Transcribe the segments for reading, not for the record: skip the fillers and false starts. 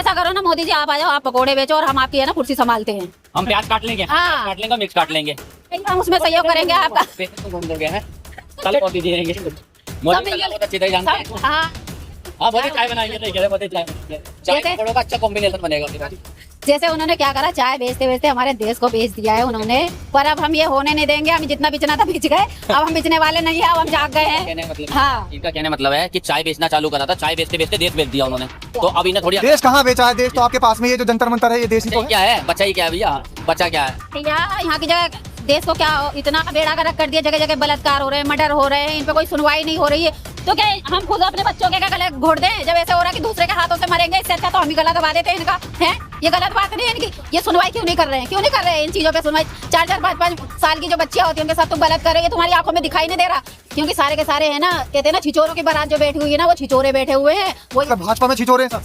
ऐसा करो ना मोदी जी, आप आ जाओ, आप पकोड़े बेचो और हम आपकी है ना कुर्सी संभालते हैं। हम प्याज काट लेंगे, हाँ। काट लेंगे, मिर्च काट लेंगे, हम उसमें सहयोग करेंगे आपका। घूम लोगे हैं। कल मोदी जी आएंगे, मोदी जी बहुत अच्छी तरह जानते हैं। हाँ, हाँ, मोदी चाय बनाएंगे, तो कह रहे मोदी चाय बनाएंगे। चाय पकौड़ों का अच्छा कॉम्बिनेशन बनेगा। जैसे उन्होंने क्या करा, चाय बेचते बेचते हमारे देश को बेच दिया है उन्होंने, पर अब हम ये होने नहीं देंगे। हम जितना बेचना था बेच गए, अब हम बेचने वाले नहीं है, अब हम जाग गए हैं। कहने का मतलब, हाँ, इनका कहने का मतलब है कि चाय बेचना चालू करा था, चाय बेचते बेचते देश बेच दिया उन्होंने। तो अब इन्हें थोड़ी देश कहाँ बेचा है? देश तो आपके पास में, ये जो जंतर मंतर है ये देश ही तो है। क्या है, बच्चा ही क्या है भैया, बच्चा क्या है? यहाँ की जगह देश को क्या इतना बेड़ा गर्क कर दिया, जगह जगह बलात्कार हो रहे हैं, मर्डर हो रहे हैं, इन पे कोई सुनवाई नहीं हो रही है। तो क्या हम खुद अपने बच्चों के गले घोट दें? जब ऐसा हो रहा है कि दूसरे के हाथों से मरेंगे, इससे अच्छा तो हम ही गला दबा देते हैं इनका। है ये गलत बात नहीं है इनकी? ये सुनवाई क्यों नहीं कर रहे हैं? क्यों नहीं कर रहे हैं इन चीजों पे सुनवाई? 4-4, 5-5 साल की जो बच्चियां होती हैं उनके साथ तुम गलत कर रहे हो, ये तुम्हारी आंखों में दिखाई नहीं दे रहा? क्योंकि सारे के सारे है ना, कहते हैं ना छिचोरों की बारात जो बैठी हुई है ना, वो छिचोरे बैठे हुए हैं। वो भाजपा में छिचोरे हैं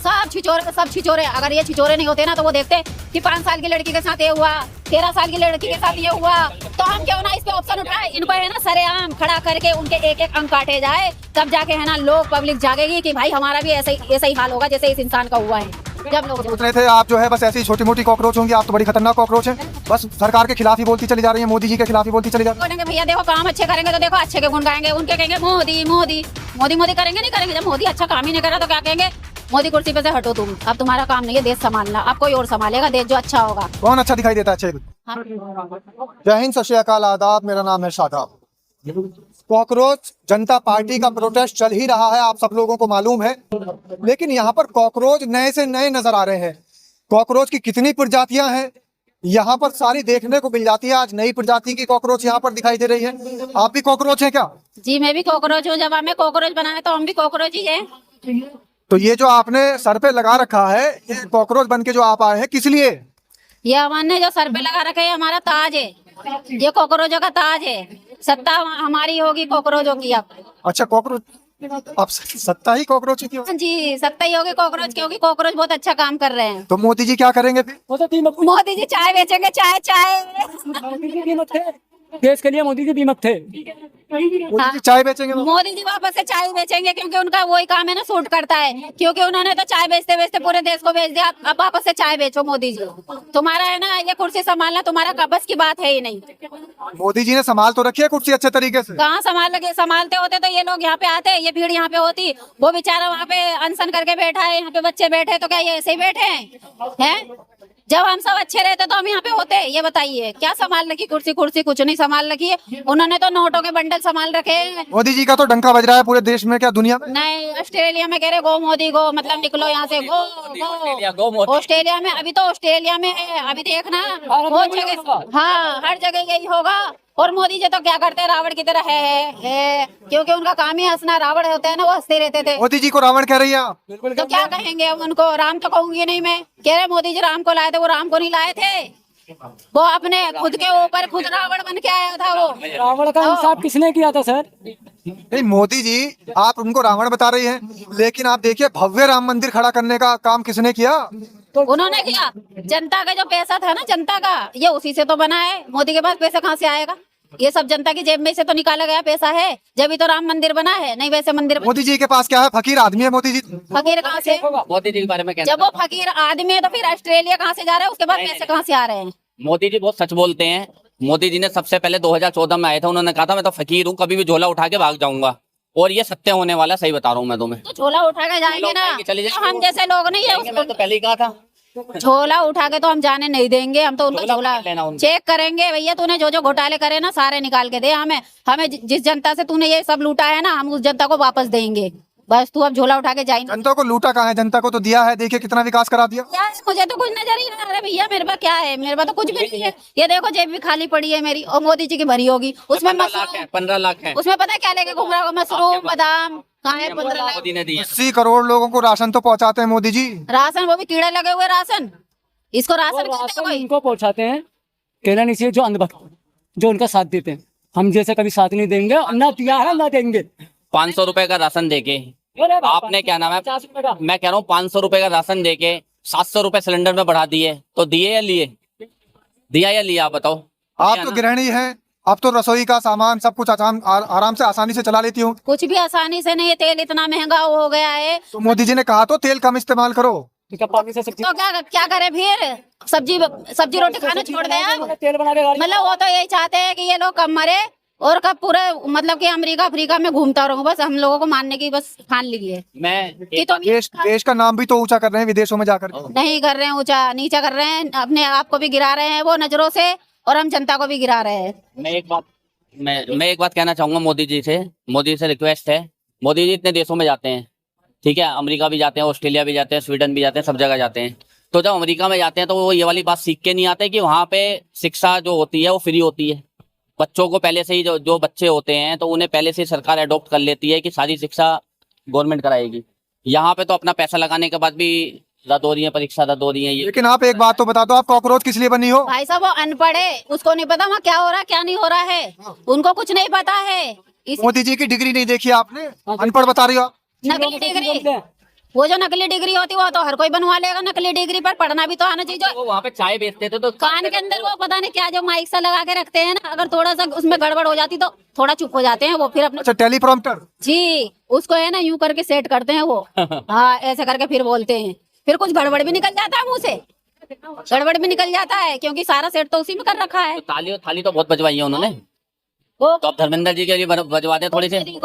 सब छिचोरे। अगर ये छिचोरे नहीं होते ना, तो वो देखते कि 5 साल की लड़की के साथ ये हुआ, 13 साल की लड़की के साथ ये हुआ, तो हम क्यों ना इस पे ऑप्शन उठाए? इनको है ना सरेआम खड़ा करके उनके एक अंक काटे जाए, तब जाके है ना लोग पब्लिक जागेगी कि भाई हमारा भी ऐसा ही हाल होगा जैसे इस इंसान का हुआ है। जब लोग सोच रहे थे आप जो है बस ऐसी छोटी मोटी कॉकरोच होंगी, आप तो बड़ी खतरनाक कॉकरोच हैं। बस सरकार के खिलाफ ही बोलती चली जा रही है, मोदी जी के खिलाफ ही बोलती चली जा रही है। बोलेंगे भैया देखो काम अच्छे करेंगे तो देखो अच्छे के गुण गाएंगे, उनके कहेंगे मोदी मोदी मोदी मोदी करेंगे नहीं करेंगे। जब मोदी अच्छा काम ही नहीं करा तो क्या कहेंगे? मोदी कुर्सी पे से हटो तुम, अब तुम्हारा काम नहीं है देश संभालना, अब कोई और संभालेगा देश जो अच्छा होगा। कौन अच्छा दिखाई देता है? अच्छे। हाँ। जय हिंद, सत श्री अकाल, आदाब, मेरा नाम है शादाब। कॉकरोच जनता पार्टी का प्रोटेस्ट चल ही रहा है, आप सब लोगों को मालूम है, लेकिन यहाँ पर कॉकरोच नए से नए नजर आ रहे हैं। कॉकरोच की कितनी प्रजातियां हैं यहाँ पर सारी देखने को मिल जाती है। आज नई प्रजाति की कॉकरोच यहाँ पर दिखाई दे रही है। आप भी कॉकरोच हैं क्या? जी मैं भी कॉकरोच हूँ, जब हमें कॉकरोच बनाए तो हम भी कॉकरोच ही हैं। तो ये जो आपने सर पे लगा रखा है, ये कॉकरोच बन के जो आप आए हैं, किस लिए? ये हमने जो सर पे लगा रखा है हमारा ताज है, ये कॉकरोचों का ताज है। सत्ता हमारी होगी कॉकरोचों की अब। अच्छा, कॉकरोच आप सत्ता ही कॉकरोच की हो? जी सत्ता ही होगी कॉकरोच, क्योंकि कॉकरोच बहुत अच्छा काम कर रहे हैं। तो मोदी जी क्या करेंगे फिर? मोदी जी चाय बेचेंगे, चाय देश के लिए मोदी जी बीमक थे। मोदी जी चाय बेचेंगे? मोदी जी वापस से चाय बेचेंगे, क्योंकि उनका वही काम है ना, सूट करता है। क्योंकि उन्होंने तो चाय बेचते बेचते पूरे देश को बेच दिया, अब वापस से चाय बेचो मोदी जी। तुम्हारा है ना ये कुर्सी संभालना तुम्हारा बस की बात है ही नहीं। मोदी जी ने संभाल तो रखी है कुर्सी अच्छे तरीके से। कहाँ संभालते होते तो ये लोग यहाँ पे आते, ये भीड़ यहाँ पे होती। वो बेचारा वहाँ पे अनशन करके बैठा है, यहाँ पे बच्चे बैठे, तो क्या ये ऐसे ही बैठे हैं? जब हम सब अच्छे रहते तो हम यहाँ पे होते? ये बताइए क्या संभाल रखी कुर्सी कुछ नहीं संभाल रखी है उन्होंने, तो नोटों के बंडल संभाल रखे हैं। मोदी जी का तो डंका बज रहा है पूरे देश में, क्या दुनिया में? नहीं, ऑस्ट्रेलिया में कह रहे गो मोदी गो, मतलब निकलो यहाँ से, गो ऑस्ट्रेलिया में। अभी तो ऑस्ट्रेलिया में है, अभी देखना बहुत जगह, हाँ हर जगह यही होगा। और मोदी जी तो क्या करते हैं, रावण की तरह है, क्योंकि उनका काम ही हंसना। रावण होते हैं ना, वो हंसते रहते थे। मोदी जी को रावण कह रही है आप? तो क्या कहेंगे हम उनको? राम तो कहूंगी नहीं मैं। कह रहे मोदी जी राम को लाए थे, वो राम को नहीं लाए थे, वो अपने खुद के ऊपर खुद रावण बन के आया था। वो रावण का हिसाब किसने किया था सर? नहीं मोदी जी, आप उनको रावण बता रही हैं, लेकिन आप देखिए भव्य राम मंदिर खड़ा करने का काम किसने किया? तो उन्होंने किया। जनता का जो पैसा था ना, जनता का, ये उसी से तो बना है। मोदी के पास पैसा कहाँ से आएगा? ये सब जनता की जेब में से तो निकाला गया पैसा है, जब ही तो राम मंदिर बना है, नहीं वैसे मंदिर। मोदी जी के पास क्या है? फकीर आदमी है मोदी जी। फकीर कहाँ से? मोदी जी के बारे में क्या? जब वो फकीर आदमी है तो फिर ऑस्ट्रेलिया कहाँ से जा रहा है? उसके बाद पैसे कहाँ से आ रहे हैं? मोदी जी बहुत सच बोलते हैं। मोदी जी ने सबसे पहले 2014 में आए थे, उन्होंने कहा था मैं तो फकीर हूँ, कभी भी झोला उठा के भाग जाऊंगा, और ये सत्य होने वाला, सही बता रहा हूँ मैं तुम्हें। तो झोला उठा के जाएंगे ना, तो हम जैसे लोग नहीं है मैंने तो पहले ही कहा था, झोला उठा के तो हम जाने नहीं देंगे। हम तो उनका झोला चेक करेंगे। भैया तूने जो जो घोटाले करे ना, सारे निकाल के दे हमें। हमें जिस जनता से तूने ये सब लूटा है ना, हम उस जनता को वापस देंगे। बस तू अब झोला उठा के जाएंगे। जनता को लूटा कहाँ है? जनता को तो दिया है, देखिए कितना विकास करा दिया। यार मुझे तो कुछ नजर ही नहीं आ रहा भैया, मेरे पास क्या है? मेरे पास तो कुछ भी नहीं है। ये देखो जेब भी खाली पड़ी है मेरी, और मोदी जी की भरी होगी। उसमें 15 लाख है। उसमें पता है क्या लेके घूम रहा होगा? मशरूम, बादाम। कहाँ है 15 लाख? मोदी ने दिया। 80 करोड़ लोगों को राशन तो पहुँचाते हैं मोदी जी। राशन, वो भी कीड़े लगे हुए राशन। इसको राशन कहते हैं? इनको पहुंचाते हैं, कहना नहीं चाहिए, जो अंधभक्त जो उनका साथ देते हैं। हम जैसे कभी साथ नहीं देंगे, ना दिया है ना देंगे। 500 रुपए का राशन देके आपने, क्या नाम है, मैं कह रहा हूँ 500 रुपए का राशन देके 700 रुपए सिलेंडर में बढ़ा दिए, तो दिए या लिए? दिया या लिया? आप बताओ। आप तो गृहिणी हैं, आप तो रसोई का सामान सब कुछ आराम से आसानी से चला लेती हूँ। कुछ भी आसानी से नहीं है, तेल इतना महंगा हो गया है। तो मोदी जी ने कहा तो तेल कम इस्तेमाल करो। तो क्या पानी से सब्जी तो क्या क्या करे फिर, सब्जी सब्जी रोटी खाना छोड़ दे अब। तेल बना के गाड़ी मतलब वो तो यही चाहते हैं कि ये लोग कब मरे और कब पूरे मतलब कि अमेरिका अफ्रीका में घूमता रहूं, बस हम लोगों को मारने की बस ठान ली है मैं कि तुम देश का नाम भी तो ऊंचा कर रहे हैं विदेशों में जाकर। नहीं कर रहे हैं, ऊंचा नीचा कर रहे हैं, अपने आप को भी गिरा रहे हैं वो नजरों से और हम जनता को भी गिरा रहे हैं। मैं एक बात कहना चाहूंगा मोदी जी से रिक्वेस्ट है। मोदी जी इतने देशों में जाते हैं, ठीक है, अमेरिका भी जाते हैं, ऑस्ट्रेलिया भी जाते हैं, स्वीडन भी जाते हैं, सब जगह जाते हैं। तो जब अमेरिका में जाते हैं तो वो ये वाली बात सीख के नहीं आते कि वहाँ पे शिक्षा जो होती है वो फ्री होती है। बच्चों को पहले से ही जो बच्चे होते हैं तो उन्हें पहले से ही सरकार अडॉप्ट कर लेती है कि सारी शिक्षा गवर्नमेंट कराएगी। यहाँ पे तो अपना पैसा लगाने के बाद भी रद्द हो रही है, परीक्षा रद्द हो रही है। ये लेकिन आप एक बात तो बता दो, आप कॉकरोच किस लिए बनी हो? भाई साहब वो अनपढ़ है, उसको नहीं पता वहाँ क्या हो रहा है क्या नहीं हो रहा है, उनको कुछ नहीं पता है। मोदी जी की डिग्री नहीं देखी आपने, अनपढ़ बता रही हो आप। नकली डिग्री, वो जो नकली डिग्री होती है वो तो हर कोई बनवा लेगा नकली डिग्री, पर पढ़ना भी तो आना चाहिए। वो वहाँ पे चाय बेचते थे तो कान के अंदर वो पता नहीं क्या जो माइक सा लगा के रखते हैं ना, अगर थोड़ा सा उसमें गड़बड़ हो जाती तो थोड़ा चुप हो जाते हैं वो, फिर अपने अच्छा, टेलीप्रॉम्प्टर। जी उसको है ना यूं करके सेट करते हैं वो हाँ ऐसे करके फिर बोलते हैं, फिर कुछ गड़बड़ भी निकल जाता है मुंह से, गड़बड़ भी निकल जाता है क्योंकि सारा सेट तो उसी में कर रखा है। तो थाली तो बहुत बजवाई है उन्होंने, वो तो अब धर्मेंद्र जी के लिए बजवा दे थोड़ी सी।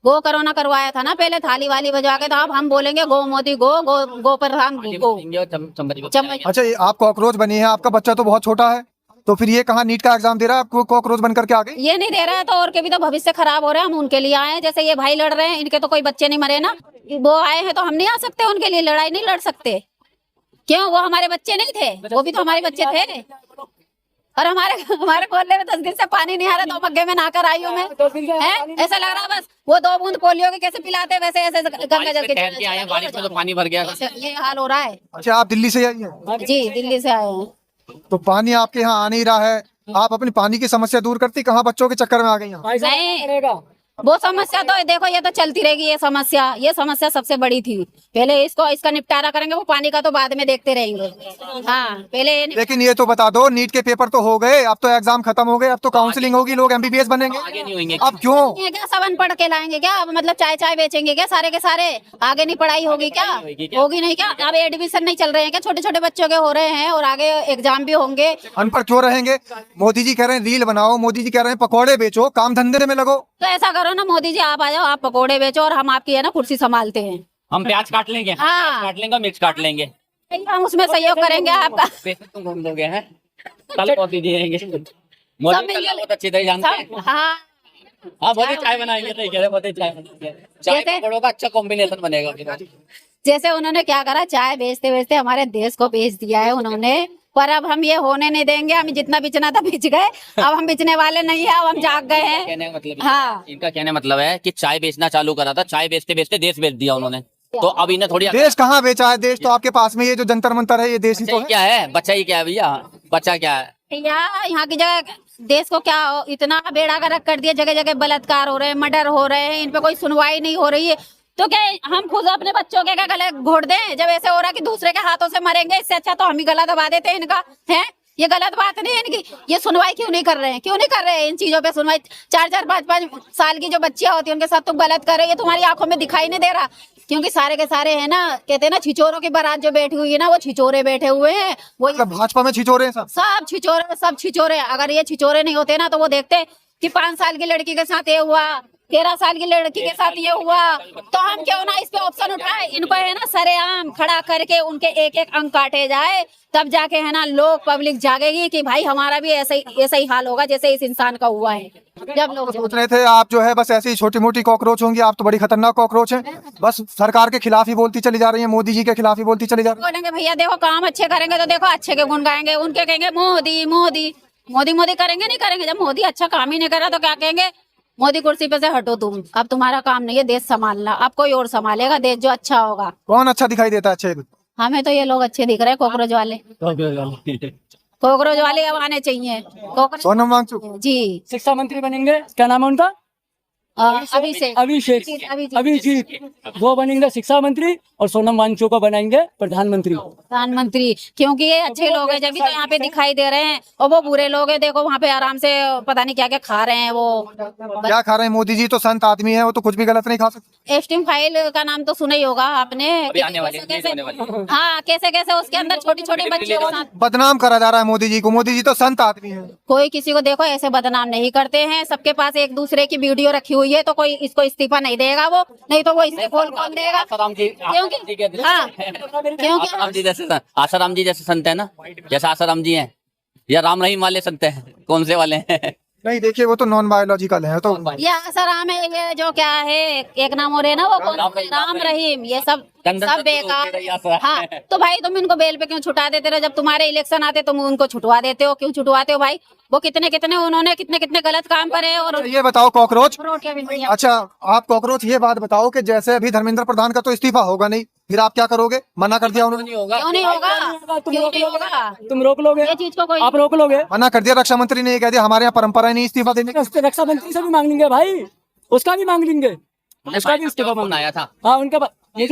गो करोना करवाया था ना पहले, थाली वाली बजवा के, तो अब हम बोलेंगे गो मोदी गो गो गो प्रधान गो। चम्मच अच्छा, ये आप कॉकरोच बनी है, आपका बच्चा तो बहुत छोटा है, तो फिर ये कहाँ नीट का एग्जाम दे रहा है, आपको कॉकरोच बनकर के आ गई? ये नहीं दे रहा है तो और के भी तो भविष्य खराब हो रहा है, हम उनके लिए आए हैं। जैसे ये भाई लड़ रहे हैं, इनके तो कोई बच्चे नहीं मरे ना, वो आए हैं तो हम नहीं आ सकते उनके लिए, लड़ाई नहीं लड़ सकते क्यों? वो हमारे बच्चे नहीं थे, वो भी तो हमारे बच्चे थे। और हमारे मोहल्ले में 10 दिन से पानी नहीं आ रहा, तो मग्गे में नहाकर आई हूँ मैं, ऐसा लग रहा है बस वो 2 बूंद पोलियो के कैसे पिलाते हैं वैसे ऐसे गंगा जल के आए हैं, बारिश में तो पानी भर गया। ये हाल हो रहा है। अच्छा, आप दिल्ली से आई हैं? जी दिल्ली से आए हैं। तो पानी आपके यहाँ आ नहीं रहा है, आप अपनी पानी की समस्या दूर करती, कहाँ बच्चों के चक्कर में आ गई हैं? नहीं वो समस्या तो देखो ये तो चलती रहेगी, ये समस्या सबसे बड़ी थी। पहले इसका निपटारा करेंगे, वो पानी का तो बाद में देखते रहेंगे। हाँ पहले लेकिन ये तो बता दो, नीट के पेपर तो हो गए, अब तो एग्जाम खत्म हो गए, अब तो काउंसलिंग होगी, लोग एमबीबीएस बनेंगे। आगे नहीं होंगे। अब क्यों? ये क्या सब अनपढ़ के लाएंगे क्या? अब मतलब चाय बेचेंगे क्या सारे के सारे? आगे नहीं पढ़ाई होगी क्या? होगी नहीं क्या? अब एडमिशन नहीं चल रहे हैं क्या? छोटे छोटे बच्चों के हो रहे हैं और आगे एग्जाम भी होंगे। अनपढ़ क्यों रहेंगे? मोदी जी कह रहे हैं रील बनाओ, मोदी जी कह रहे हैं पकौड़े बेचो, काम धंधे में लगो। तो ऐसा करो ना मोदी जी, आप आ जाओ, आप पकोड़े बेचो और हम आपकी है ना कुर्सी संभालते हैं। हम प्याज काट लेंगे, हाँ। काट लेंगे, मिर्च काट लेंगे, हम उसमें सहयोग करेंगे आपका। पैसे तुम घूम लोगे हैं, कल मोदी जी आएंगे। मोदी जी बहुत अच्छी तरह जानते हैं। हाँ हाँ मोदी चाय बनाएंगे, तो कह रहे मोदी चाय बनाएंगे, चाय पकौड़ों का अच्छा कॉम्बिनेशन बनेगा। जैसे उन्होंने क्या करा, चाय बेचते बेचते हमारे देश को बेच दिया है उन्होंने, पर अब हम ये होने नहीं देंगे। हम जितना बेचना था बेच गए, अब हम बेचने वाले नहीं है, अब हम जाग गए हैं। कहने का मतलब हाँ इनका कहने मतलब है कि चाय बेचना चालू करा था, चाय बेचते बेचते देश बेच दिया उन्होंने, तो अब इन्हें थोड़ी देश कहाँ बेचा है? देश तो आपके पास में, ये जो जंतर मंतर है ये देश ही तो है। क्या है, बच्चा ही क्या है भैया, बच्चा क्या है? यहाँ की जगह देश को क्या इतना बेड़ा गर्क कर दिया, जगह जगह बलात्कार हो रहे हैं, मर्डर हो रहे हैं, इन पे कोई सुनवाई नहीं हो रही है। तो क्या हम खुद अपने बच्चों के क्या गले घोट दें? जब ऐसे हो रहा है कि दूसरे के हाथों से मरेंगे, इससे अच्छा तो हम ही गला दबा देते हैं इनका। है ये गलत बात नहीं है इनकी? ये सुनवाई क्यों नहीं कर रहे हैं? क्यों नहीं कर रहे हैं इन चीजों पे सुनवाई? 4-4, 5-5 साल की जो बच्चियां होती हैं उनके साथ तुम गलत कर रहे हो, ये तुम्हारी आंखों में दिखाई नहीं दे रहा? क्योंकि सारे के सारे है ना, कहते हैं ना छिचोरों की बारात जो बैठी हुई है ना, वो छिचोरे बैठे हुए हैं। वो भाजपा में छिचोरे हैं सब छिचोरे, सब छिचोरे। अगर ये छिचोरे नहीं होते ना तो वो देखते कि 5 साल की लड़की के साथ ये हुआ, 13 साल की लड़की के साथ ये हुआ, तो हम क्यों ना इस पे ऑप्शन उठाए? इनको है ना सरेआम खड़ा करके उनके एक एक अंक काटे जाए, तब जाके है ना लोग पब्लिक जागेगी कि भाई हमारा भी ऐसा ही हाल होगा जैसे इस इंसान का हुआ है। जब लोग सोच रहे थे आप जो है बस ऐसी छोटी मोटी कॉकरोच होंगी, आप तो बड़ी खतरनाक कॉकरोच हैं, बस सरकार के खिलाफ ही बोलती चली जा रही है, मोदी जी के खिलाफ ही बोलती चली जा रही है। बोलेंगे भैया देखो काम अच्छे करेंगे तो देखो अच्छे के गुण गाएंगे, उनके कहेंगे मोदी मोदी मोदी मोदी करेंगे नहीं करेंगे। जब मोदी अच्छा काम ही नहीं कर रहा तो क्या कहेंगे? मोदी कुर्सी पे से हटो तुम, अब तुम्हारा काम नहीं है देश संभालना, अब कोई और संभालेगा देश जो अच्छा होगा। कौन अच्छा दिखाई देता है? अच्छे हमें तो ये लोग अच्छे दिख रहे हैं, कॉकरोच वाले। कॉकरोच वाले अब आने चाहिए। सोनम वांगचुक जी शिक्षा मंत्री बनेंगे, क्या नाम है उनका? अभिजीत वो बनेंगे शिक्षा मंत्री और सोनम वांगचुक को बनाएंगे प्रधानमंत्री, क्योंकि ये अच्छे लोग हैं, जब भी तो यहाँ पे दिखाई दे रहे हैं, और वो बुरे लोग हैं। देखो वहाँ पे आराम से पता नहीं क्या क्या खा रहे हैं वो। क्या खा रहे हैं? मोदी जी तो संत आदमी है, वो तो कुछ भी गलत नहीं खा सकते। एस्टीम फाइल का नाम तो सुना ही होगा आपने। अभी आने वाली, कैसे होने वाली। हाँ, कैसे कैसे उसके अंदर छोटी छोटी बच्चियों के साथ बदनाम करा जा रहा है मोदी जी को। मोदी जी तो संत आदमी है। कोई किसी को देखो ऐसे बदनाम नहीं करते हैं। सबके पास एक दूसरे की वीडियो रखी हुई है, तो कोई इसको इस्तीफा नहीं देगा, वो नहीं तो वो इसे खोल देगा। क्योंकि हाँ, क्योंकि आसाराम जी जैसे संत है ना, जैसे आसाराम जी हैं या राम रहीम वाले संत हैं, कौन से वाले हैं? नहीं देखिए, वो तो नॉन बायोलॉजिकल है। तो ये आसाराम है, ये जो क्या है एक नाम हो रहे ना, वो कौन राम रहीम, ये सब बेकार। हाँ, तो भाई तुम इनको बेल पे क्यों छुटा देते रहो? जब तुम्हारे इलेक्शन आते तुम उनको छुटवा देते हो, क्यों छुटवाते हो भाई? वो कितने उन्होंने कितने गलत काम करे। और ये बताओ कॉकरोच, अच्छा, अच्छा आप कॉकरोच ये बात बताओ कि जैसे अभी धर्मेंद्र प्रधान का तो इस्तीफा होगा नहीं, फिर आप क्या करोगे? मना कर दिया उन्होंने। क्यों नहीं होगा? तुम रोक लोगे ये चीज को कोई आप रोक लोगे? मना कर दिया रक्षा मंत्री ने, ये कह दिया हमारे यहाँ परंपरा नहीं इस्तीफा देने की। रक्षा मंत्री से भी मांग लेंगे भाई, उसका भी मांग लेंगे, उसका भी इस्तीफा मांगना आया था। हाँ उनका ये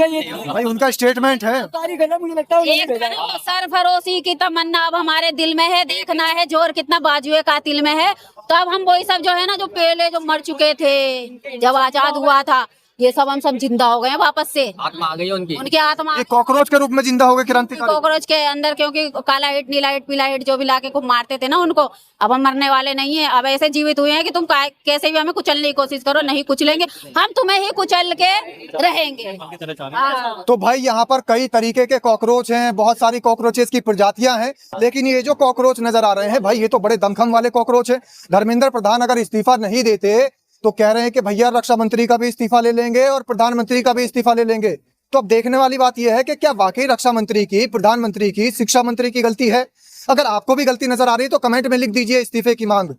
भाई उनका स्टेटमेंट है। मुझे लगता है एक तरफ सरफरोशी की तमन्ना अब हमारे दिल में है, देखना है जोर कितना बाजुए कातिल में है। तो अब हम वही सब जो है ना, जो पहले जो मर चुके थे जब आजाद हुआ था, ये सब हम सब जिंदा हो गए हैं वापस से। आत्मा आ गई उनकी आत्मा ये कॉकरोच के रूप में जिंदा हो गए क्रांतिकारी। कॉकरोच के अंदर, क्योंकि काला हिट, नीला हिट, पीला हिट जो भी लाके खूब मारते थे ना उनको, अब हम मरने वाले नहीं है। अब ऐसे जीवित हुए हैं कि तुम कैसे भी हमें कुचलने की कोशिश करो, नहीं कुचलेंगे हम, तुम्हें ही कुचल के रहेंगे। तो भाई यहाँ पर कई तरीके के कॉकरोच हैं, बहुत सारी कॉकरोचेस की प्रजातियां हैं, लेकिन ये जो कॉकरोच नजर आ रहे हैं भाई, ये तो बड़े दमखम वाले कॉकरोच हैं। धर्मेंद्र प्रधान अगर इस्तीफा नहीं देते तो कह रहे हैं कि भैया रक्षा मंत्री का भी इस्तीफा ले लेंगे और प्रधानमंत्री का भी इस्तीफा ले लेंगे। तो अब देखने वाली बात यह है कि क्या वाकई रक्षा मंत्री की, प्रधानमंत्री की, शिक्षा मंत्री की गलती है? अगर आपको भी गलती नजर आ रही है तो कमेंट में लिख दीजिए इस्तीफे की मांग।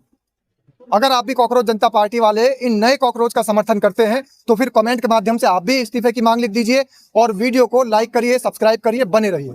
अगर आप भी कॉकरोच जनता पार्टी वाले इन नए कॉकरोच का समर्थन करते हैं तो फिर कमेंट के माध्यम से आप भी इस्तीफे की मांग लिख दीजिए और वीडियो को लाइक करिए, सब्सक्राइब करिए, बने रहिए।